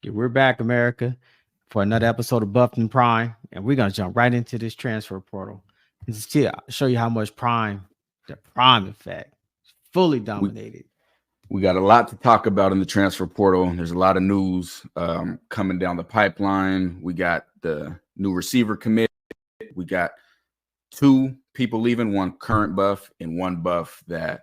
Yeah, we're back, America, for another episode of Buffed and Prime, and we're gonna jump right into this transfer portal and show you how much the prime effect, fully We dominated. we got a lot to talk about in the transfer portal. There's a lot of news coming down the pipeline. We got the new receiver commit. We got two people leaving, one current buff and one buff that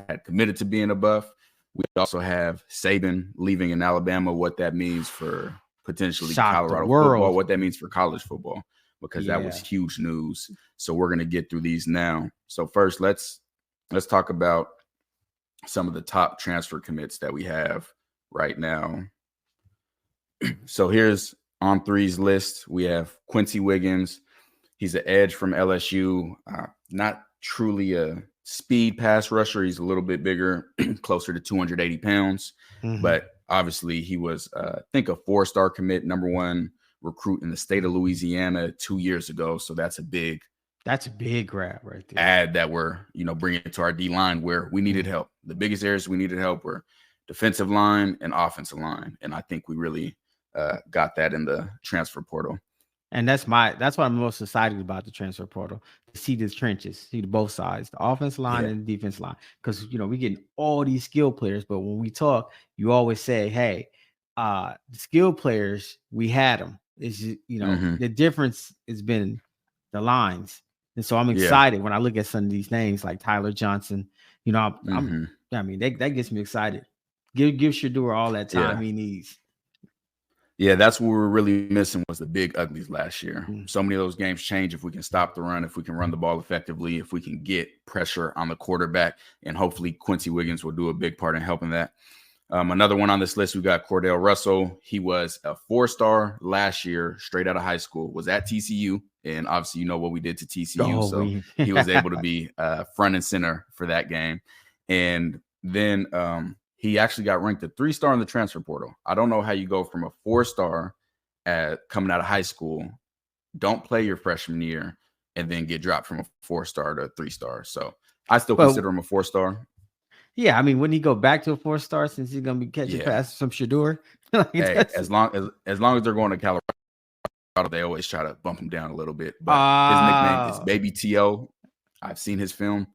had committed to being a buff. We also have Saban leaving in Alabama, what that means for potentially Shocked the Colorado football, world. what that means for college football, because that was Yeah, huge news. So we're going to get through these now. So first, let's talk about some of the top transfer commits that we have right now. So here's on three's list. We have Quincy Wiggins. He's an edge from LSU. Not truly a speed pass rusher. He's a little bit bigger, closer to 280 pounds. But obviously he was, I think, a 4-star commit, number one recruit in the state of Louisiana 2 years ago. So that's a big grab right there. add that we're, bringing it to our D line where we needed help. The biggest areas we needed help were defensive line and offensive line. And I think we really got that in the transfer portal. And that's what I'm most excited about the transfer portal, to see the trenches, see the both sides, the offense line and the defense line. Because we getting all these skill players, but when we talk, you always say, hey, the skill players, we had them. It's the difference has been the lines. And so I'm excited when I look at some of these names like Tyler Johnson. I mean, that gets me excited. Give Shador all that time he needs. Yeah, that's what we were really missing, was the big uglies last year. So many of those games change if we can stop the run, if we can run the ball effectively, if we can get pressure on the quarterback, and hopefully Quincy Wiggins will do a big part in helping that. Another one on this list, we got Cordell Russell. He was a 4-star last year, straight out of high school, was at TCU, and obviously what we did to TCU, he was able to be front and center for that game. And then he actually got ranked a 3-star in the transfer portal. I don't know how you go from a 4-star coming out of high school, don't play your freshman year, and then get dropped from a 4-star to a 3-star. So I still consider him a 4-star. Yeah, I mean, wouldn't he go back to a 4-star since he's gonna be catching passes from Shador? Hey, as long as they're going to Colorado, they always try to bump him down a little bit. But his nickname is Baby T.O. I've seen his film.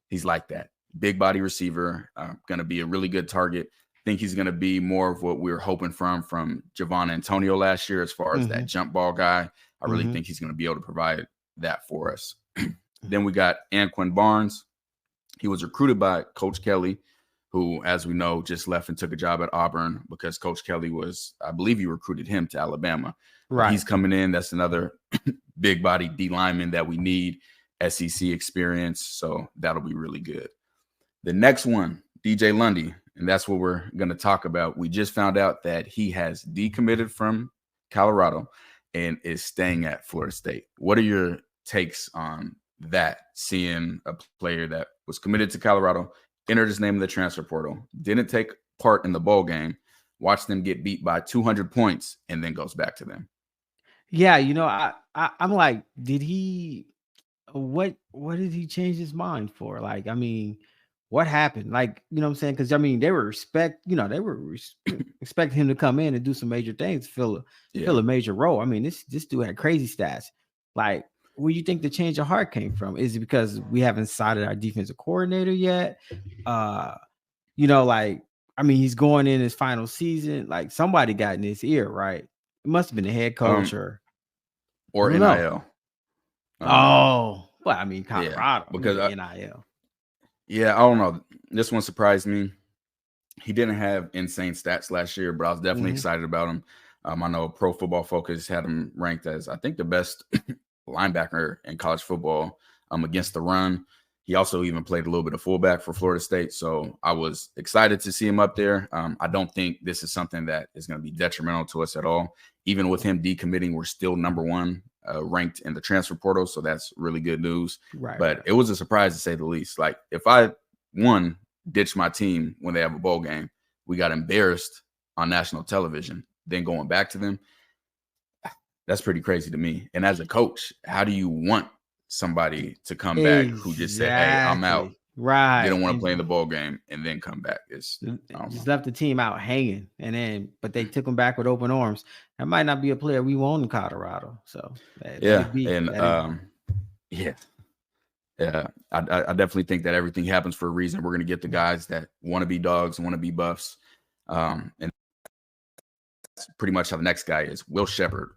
He's like that. Big body receiver, going to be a really good target. Think he's going to be more of what we were hoping from Javon Antonio last year as far as that jump ball guy. I really think he's going to be able to provide that for us. Then we got Anquan Barnes. He was recruited by Coach Kelly, who, as we know, just left and took a job at Auburn because Coach Kelly I believe he recruited him to Alabama. Right. But he's coming in. That's another big body D lineman that we need, SEC experience. So that'll be really good. The next one, DJ Lundy, and that's what we're going to talk about. We just found out that he has decommitted from Colorado and is staying at Florida State. What are your takes on that, seeing a player that was committed to Colorado, entered his name in the transfer portal, didn't take part in the bowl game, watched them get beat by 200 points, and then goes back to them? Yeah, I'm like, did he – what did he change his mind for? Like, I mean – what happened? Like, what I'm saying? Because, I mean, they were expecting him to come in and do some major things, fill a major role. I mean, this dude had crazy stats. Like, where you think the change of heart came from? Is it because we haven't decided our defensive coordinator yet? Like, I mean, he's going in his final season. Like, somebody got in his ear, right? It must have been the head coach or NIL. Well, I mean, Colorado, because NIL. Yeah, I don't know. This one surprised me. He didn't have insane stats last year, but I was definitely excited about him. I know Pro Football Focus had him ranked as, I think, the best linebacker in college football against the run. He also even played a little bit of fullback for Florida State. So I was excited to see him up there. I don't think this is something that is going to be detrimental to us at all. Even with him decommitting, we're still number one ranked in the transfer portal. So that's really good news. Right. But it was a surprise, to say the least. Like, if I, ditched my team when they have a bowl game, we got embarrassed on national television, then going back to them, that's pretty crazy to me. And as a coach, how do you want somebody to come back who just said, hey, I'm out? Right. Didn't want to And play in the bowl game and then come back. It's I don't just know. left the team out hanging, but they took him back with open arms. That might not be a player we want in Colorado. So let Yeah, it be. and yeah, yeah. I definitely think that everything happens for a reason. We're gonna get the guys that want to be dogs, want to be buffs, and that's pretty much how the next guy is. Will Shepherd,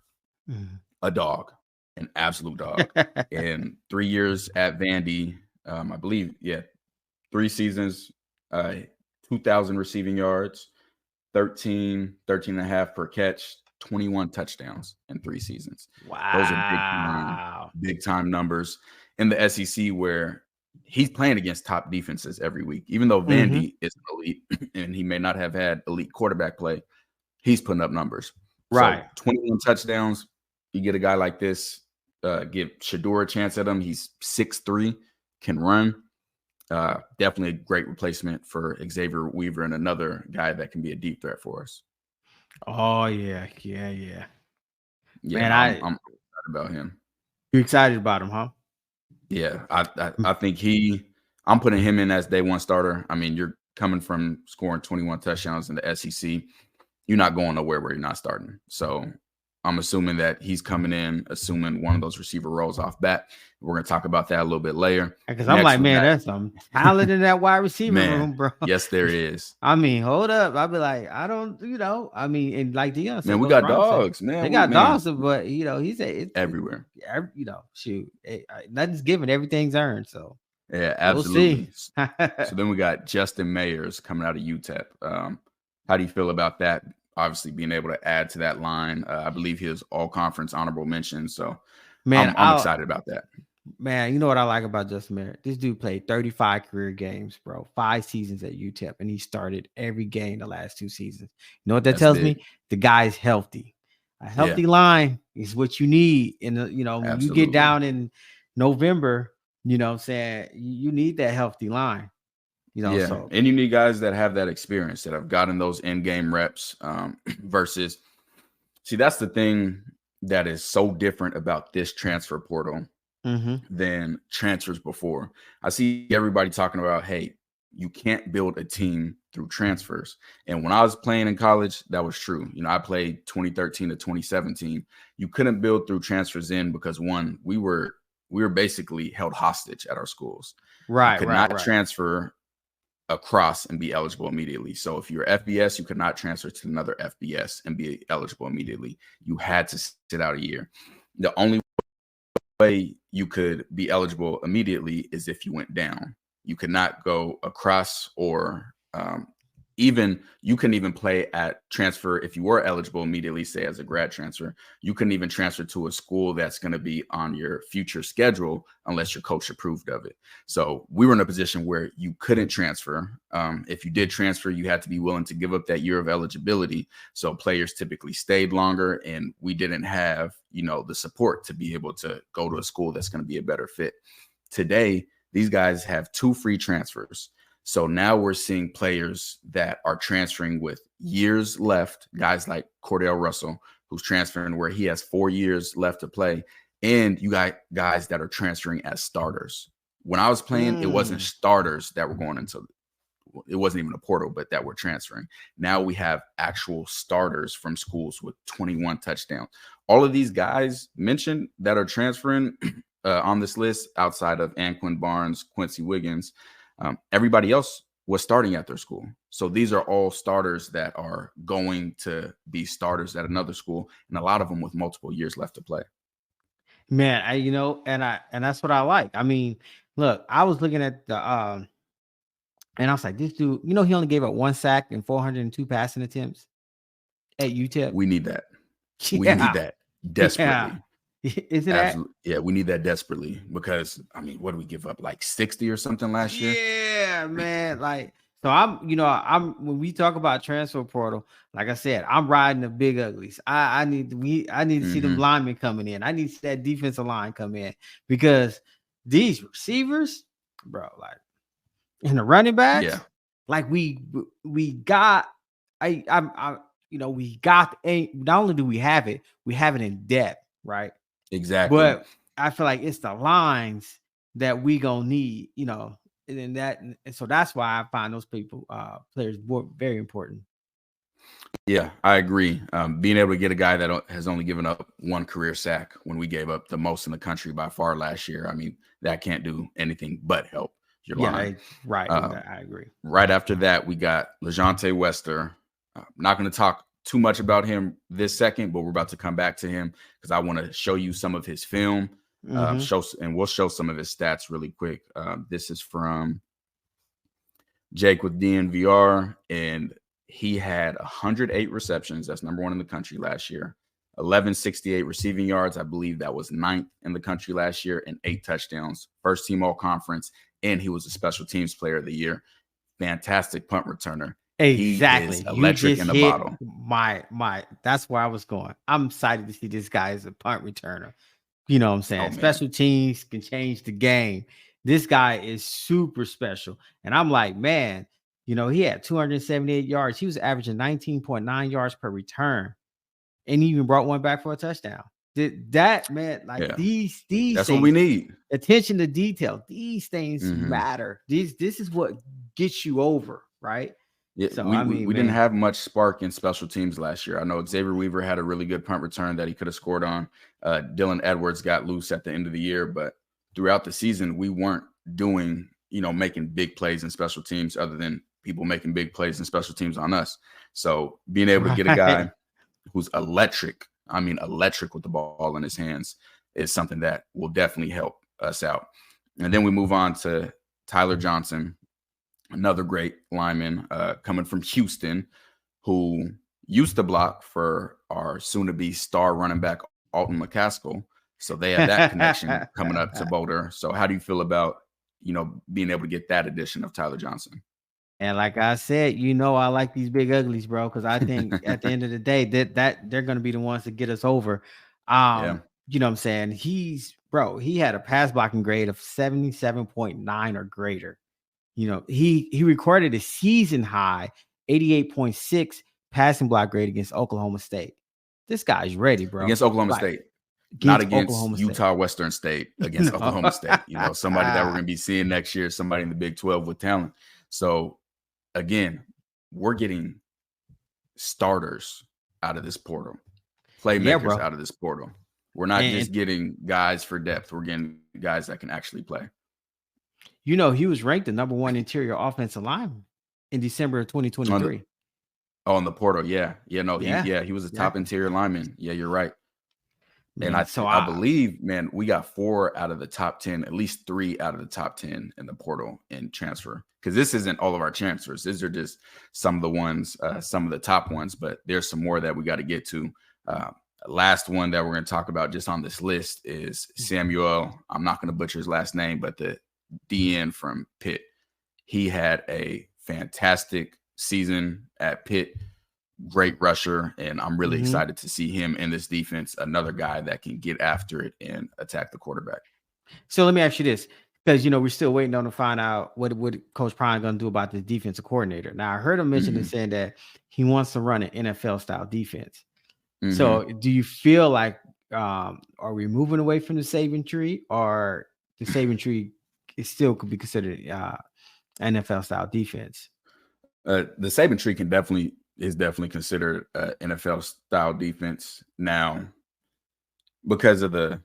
a dog, an absolute dog. In 3 years at Vandy, I believe, 3 seasons, 2,000 receiving yards, 13 and a half per catch, 21 touchdowns in 3 seasons. Those are big time numbers in the SEC, where he's playing against top defenses every week. Even though Vandy is elite and he may not have had elite quarterback play, he's putting up numbers. Right. So 21 touchdowns, you get a guy like this, give Shador a chance at him. He's 6'3", can run. Definitely a great replacement for Xavier Weaver and another guy that can be a deep threat for us. Oh yeah. Man, I'm excited about him. You excited about him, huh? Yeah, I think I'm putting him in as day one starter. I mean, you're coming from scoring 21 touchdowns in the SEC. You're not going nowhere where you're not starting. So I'm assuming that he's coming in, assuming one of those receiver roles off bat. We're going to talk about that a little bit later. Because I'm like, man, there's some talent in that wide receiver room, bro. Yes, there is. I mean, hold up. I'll be like, I don't, I mean, and like Deion said, man, we got dogs, man. They got dogs, but he said it's everywhere. Shoot, nothing's given, everything's earned. So yeah, absolutely. We'll so then we got Justin Mayers coming out of UTEP. How do you feel about that? Obviously, being able to add to that line, I believe he was all conference honorable mention. So, man, I'm excited about that. Man, you know what I like about Justin Mayers? This dude played 35 career games, bro. 5 seasons at UTEP, and he started every game the last 2 seasons. You know what that tells me? The guy's healthy. A healthy line is what you need in the, when you get down in November. You know what I'm saying? You need that healthy line. So. And you need guys that have that experience, that have gotten those in-game reps versus – see, that's the thing that is so different about this transfer portal than transfers before. I see everybody talking about, hey, you can't build a team through transfers. And when I was playing in college, that was true. I played 2013 to 2017. You couldn't build through transfers because, one, we were basically held hostage at our schools. Right, you could not transfer across and be eligible immediately. So if you're FBS, you could not transfer to another FBS and be eligible immediately. You had to sit out a year. The only way you could be eligible immediately is if you went down. You could not go across, or even you couldn't even play at transfer if you were eligible immediately, say as a grad transfer. You couldn't even transfer to a school that's going to be on your future schedule unless your coach approved of it. So we were in a position where you couldn't transfer. If you did transfer, you had to be willing to give up that year of eligibility. So players typically stayed longer, and we didn't have, the support to be able to go to a school that's going to be a better fit. Today, these guys have 2 free transfers. So now we're seeing players that are transferring with years left, guys like Cordell Russell, who's transferring where he has 4 years left to play. And you got guys that are transferring as starters. When I was playing, it wasn't starters that were going into – it wasn't even a portal, but that were transferring. Now we have actual starters from schools with 21 touchdowns. All of these guys mentioned that are transferring on this list, outside of Anquin Barnes, Quincy Wiggins, everybody else was starting at their school. So these are all starters that are going to be starters at another school, and a lot of them with multiple years left to play. Man, and that's what I like. I mean, look, I was looking at the and I was like, this dude, he only gave up 1 sack and 402 passing attempts at UTEP. We need that. Yeah. We need that desperately. Yeah. Isn't Absolutely. Yeah, we need that desperately, because I mean, what did we give up, like 60 or something last year? Yeah, man. So I'm when we talk about transfer portal, like I said, I'm riding the big uglies. I need to see them linemen coming in. I need to see that defensive line come in, because these receivers, bro, and the running backs, we got we got not only do we have it in depth, right? Exactly. But I feel like it's the lines that we gonna need, and so that's why I find those players very important. Yeah, I agree. Being able to get a guy that has only given up one career sack when we gave up the most in the country by far last year. I mean, that can't do anything but help your line. Right. I agree. Right after that, we got LeJounte Wester. Not going to talk too much about him this second, but we're about to come back to him because I want to show you some of his film. We'll show some of his stats really quick. This is from Jake with DNVR, and he had 108 receptions. That's number one in the country last year. 1168 receiving yards. I believe that was 9th in the country last year, and 8 touchdowns. First team all conference, and he was a special teams player of the year. Fantastic punt returner. Exactly. He is electric in the bottle. That's where I was going. I'm excited to see this guy as a punt returner. You know what I'm saying? Special teams can change the game. This guy is super special. And I'm like, man, you know, he had 278 yards. He was averaging 19.9 yards per return. And he even brought one back for a touchdown. That, man, like these that's things, what we need. Attention to detail. These things matter. This is what gets you over, right? Yeah, so, we didn't have much spark in special teams last year. I know Xavier Weaver had a really good punt return that he could have scored on. Dylan Edwards got loose at the end of the year, but throughout the season, we weren't doing, making big plays in special teams other than people making big plays in special teams on us. So being able to get a guy who's electric with the ball in his hands is something that will definitely help us out. And then we move on to Tyler Johnson, another great lineman coming from Houston, who used to block for our soon-to-be star running back, Alton McCaskill. So they have that connection coming up to Boulder. So how do you feel about, being able to get that addition of Tyler Johnson? And like I said, I like these big uglies, bro, because I think at the end of the day that they're going to be the ones that get us over. You know what I'm saying? He had a pass blocking grade of 77.9 or greater. He recorded a season high 88.6 passing block grade against Oklahoma State. This guy's ready, bro. Against Oklahoma State. Not against Utah Western State, against Oklahoma State. Somebody that we're going to be seeing next year, somebody in the Big 12 with talent. So, again, we're getting starters out of this portal, playmakers out of this portal. We're not just getting guys for depth. We're getting guys that can actually play. He was ranked the number 1 interior offensive lineman in December of 2023. On the portal, he was a top interior lineman. Yeah, you're right. Man, and I believe, man, we got 4 out of the top 10, at least 3 out of the top 10 in the portal in transfer. Because this isn't all of our transfers. These are just some of the ones, some of the top ones, but there's some more that we got to get to. Last one that we're going to talk about just on this list is Samuel. I'm not going to butcher his last name, but the DN from Pitt. He had a fantastic season at Pitt. Great rusher, and I'm really excited to see him in this defense. Another guy that can get after it and attack the quarterback. So let me ask you this, because we're still waiting on to find out what Coach Prime going to do about the defensive coordinator. Now I heard him mention saying that he wants to run an NFL style defense. So do you feel like are we moving away from the Saban tree, or the Saban tree still could be considered NFL style defense? The Saban tree is definitely considered NFL style defense now because of the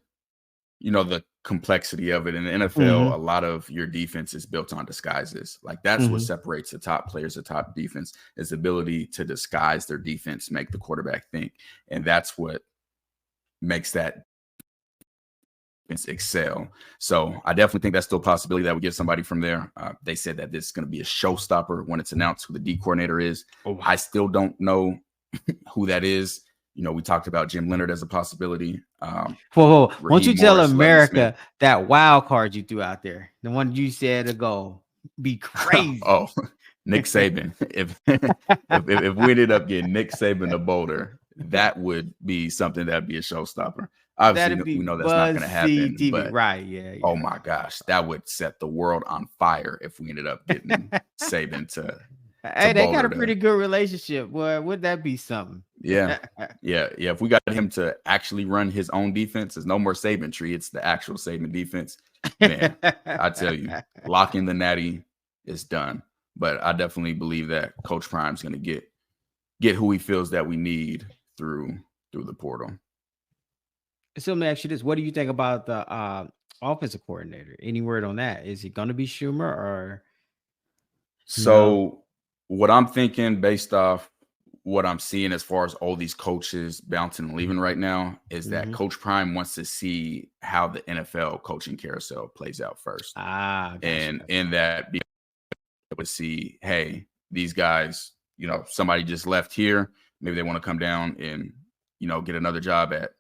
complexity of it. In the NFL, a lot of your defense is built on disguises. Like that's what separates the top players, the top defense, is the ability to disguise their defense, make the quarterback think. And that's what makes that excel. So I definitely think that's still a possibility that we get somebody from there. They said that this is going to be a showstopper when it's announced who the D coordinator is. I still don't know who that is. We talked about Jim Leonard as a possibility. Whoa. Won't you tell America that wild card you threw out there, the one you said to go be crazy? Nick Saban. If we ended up getting Nick Saban to Boulder, that would be something that'd be a showstopper. Obviously, we know that's not going to happen. But, right? Yeah. Oh my gosh, that would set the world on fire if we ended up getting Saban to. Hey, they got a pretty good relationship. Boy, would that be something? Yeah. If we got him to actually run his own defense, there's no more Saban tree. It's the actual Saban defense. man, I tell you, locking the natty is done. But I definitely believe that Coach Prime's going to get who he feels that we need through the portal. So let me ask you this: what do you think about the offensive coordinator? Any word on that? Is he going to be Schumer or no? So what I'm thinking, based off what I'm seeing as far as all these coaches bouncing and leaving right now, is that Coach Prime wants to see how the NFL coaching carousel plays out first. Gotcha. And in that, be able to see, hey, these guys, somebody just left here. Maybe they want to come down and, get another job at,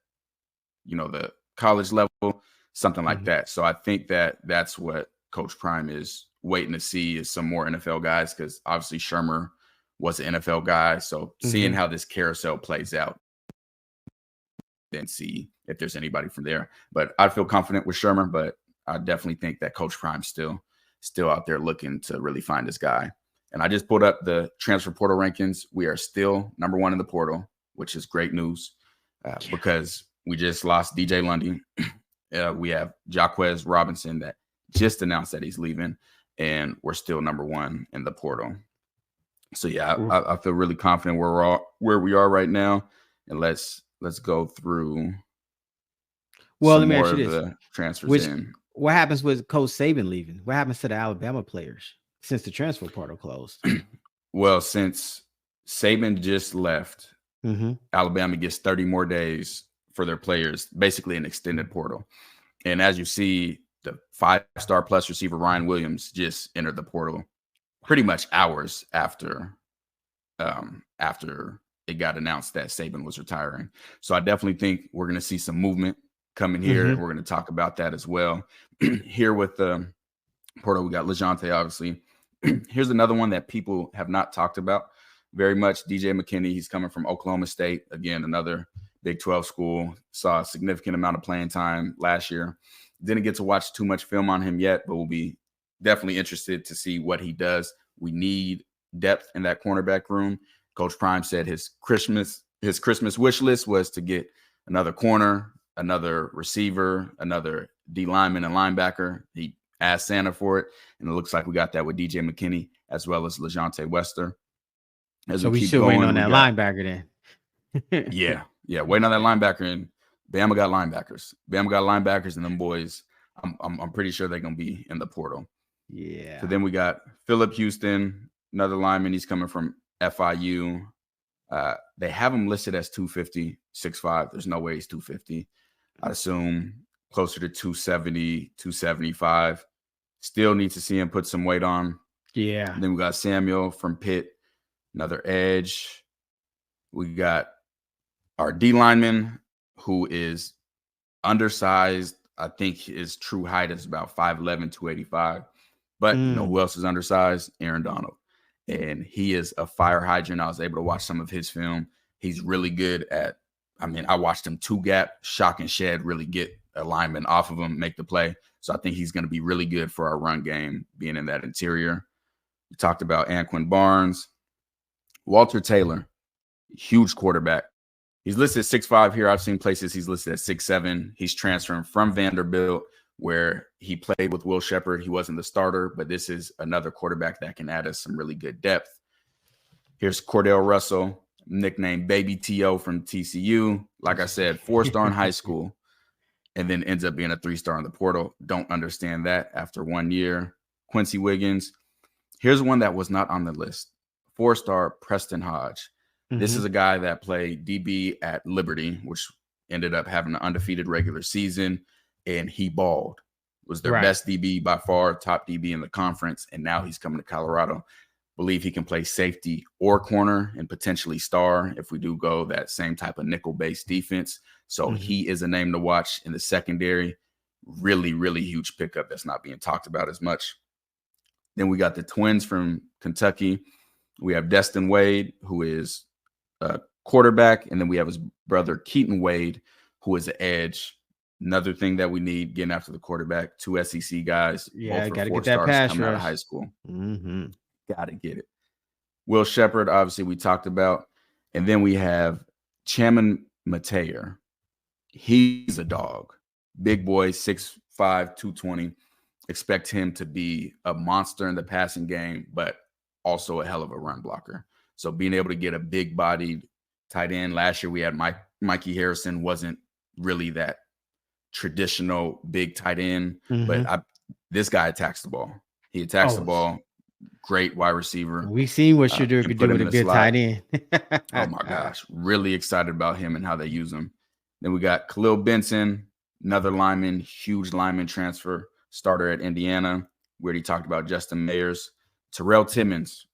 the college level, something like that. So I think that that's what Coach Prime is waiting to see, is some more NFL guys, because obviously Shermer was an NFL guy. So seeing how this carousel plays out, then see if there's anybody from there. But I feel confident with Shermer, but I definitely think that Coach Prime's still out there looking to really find this guy. And I just pulled up the transfer portal rankings. We are still number 1 in the portal, which is great news because we just lost DJ Lundy. We have Jaquez Robinson that just announced that he's leaving, and we're still number 1 in the portal. So yeah, I feel really confident where we are right now, and let's go through. Well, let me ask you this: the transfers in. What happens with Coach Saban leaving? What happens to the Alabama players since the transfer portal closed? Well, since Saban just left, Alabama gets 30 more days for their players, basically an extended portal. And as you see, the 5-star plus receiver Ryan Williams just entered the portal pretty much hours after it got announced that Saban was retiring. So I definitely think we're going to see some movement coming here. We're going to talk about that as well. Here with the portal, we got LeJounte, obviously. Here's another one that people have not talked about very much. DJ McKinney, he's coming from Oklahoma State. Again, another Big 12 school. Saw a significant amount of playing time last year. Didn't get to watch too much film on him yet, but we'll be definitely interested to see what he does. We need depth in that cornerback room. Coach Prime said his Christmas wish list was to get another corner, another receiver, another D lineman and linebacker. He asked Santa for it, and it looks like we got that with DJ McKinney as well as LeJounte Wester. So we still waiting on that linebacker then. yeah, waiting on that linebacker, and Bama got linebackers, and them boys, I'm pretty sure they're gonna be in the portal. Yeah. So then we got Phillip Houston, another lineman. He's coming from FIU. They have him listed as 250, 6'5". There's no way he's 250. I'd assume closer to 270, 275. Still need to see him put some weight on. Yeah. And then we got Samuel from Pitt, another edge. We got our D lineman, who is undersized. I think his true height is about 5'11", 285. But you know who else is undersized? Aaron Donald. And he is a fire hydrant. I was able to watch some of his film. He's really good at, I watched him 2-gap, shock and shed, really get a lineman off of him, make the play. So I think he's going to be really good for our run game, being in that interior. We talked about Anquin Barnes. Walter Taylor, huge quarterback. He's listed at 6'5" here. I've seen places he's listed at 6'7". He's transferring from Vanderbilt, where he played with Will Shepherd. He wasn't the starter, but this is another quarterback that can add us some really good depth. Here's Cordell Russell, nicknamed Baby T.O. from TCU. Like I said, 4-star in high school, and then ends up being a 3-star in the portal. Don't understand that after 1 year. Quincy Wiggins. Here's one that was not on the list. 4-star Preston Hodge. This is a guy that played DB at Liberty, which ended up having an undefeated regular season, and he balled. Was their best DB by far, top DB in the conference, and now he's coming to Colorado. Believe he can play safety or corner and potentially star if we do go that same type of nickel-based defense. So he is a name to watch in the secondary. Really, really huge pickup that's not being talked about as much. Then we got the twins from Kentucky. We have Destin Wade, who is a quarterback, and then we have his brother Keaton Wade, who is an edge. Another thing that we need, getting after the quarterback, 2 SEC guys. Yeah, got to get that pass coming out of high school. Got to get it. Will Shepherd, obviously, we talked about. And then we have Chaman Mateer. He's a dog. Big boy, 6'5", 220. Expect him to be a monster in the passing game, but also a hell of a run blocker. So being able to get a big-bodied tight end. Last year we had Mikey Harrison, wasn't really that traditional big tight end, but this guy attacks the ball. He attacks the ball. Great wide receiver. We've seen what Shedeur could do with a good tight end. Oh my gosh. Really excited about him and how they use him. Then we got Khalil Benson, another lineman, huge lineman transfer, starter at Indiana. We already talked about Justin Mayers. Terrell Timmons.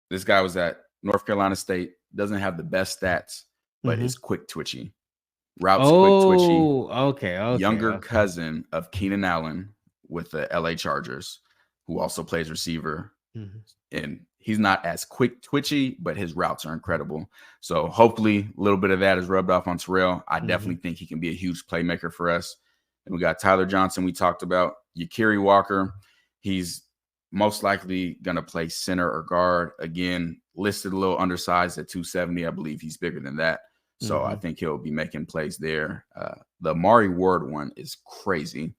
This guy was at North Carolina State. Doesn't have the best stats, but is quick twitchy. Routes quick twitchy. Okay. Younger cousin of Keenan Allen with the LA Chargers, who also plays receiver. And he's not as quick twitchy, but his routes are incredible. So hopefully a little bit of that is rubbed off on Terrell. I definitely think he can be a huge playmaker for us. And we got Tyler Johnson we talked about. Yakiri Walker, he's most likely going to play center or guard. Again, listed a little undersized at 270. I believe he's bigger than that. So I think he'll be making plays there. The Amari Ward one is crazy.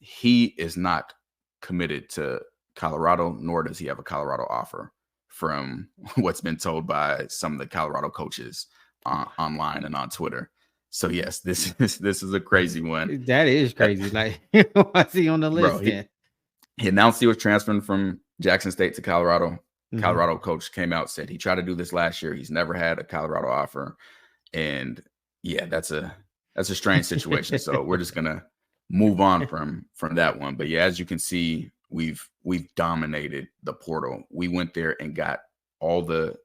He is not committed to Colorado, nor does he have a Colorado offer, from what's been told by some of the Colorado coaches online and on Twitter. So yes, this is a crazy one. That is crazy. Like, what's he on the list? Bro, he announced he was transferring from Jackson State to Colorado. Colorado coach came out, said he tried to do this last year. He's never had a Colorado offer. And yeah, that's a strange situation. So we're just gonna move on from that one. But yeah, as you can see, we've dominated the portal. We went there and got all the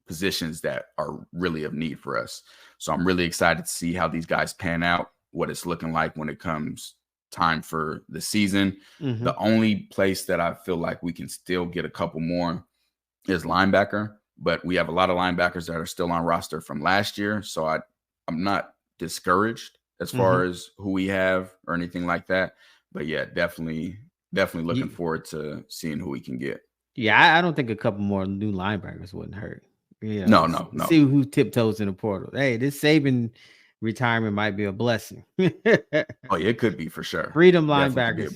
positions that are really of need for us. So I'm really excited to see how these guys pan out, what it's looking like when it comes time for the season. The only place that I feel like we can still get a couple more is linebacker, but we have a lot of linebackers that are still on roster from last year. So I'm not discouraged as far as who we have or anything like that. But yeah, definitely looking forward to seeing who we can get. Yeah, I don't think a couple more new linebackers wouldn't hurt. You know, No. See who tiptoes in the portal. Hey, this Saban retirement might be a blessing. Oh, yeah, it could be for sure. Freedom linebackers.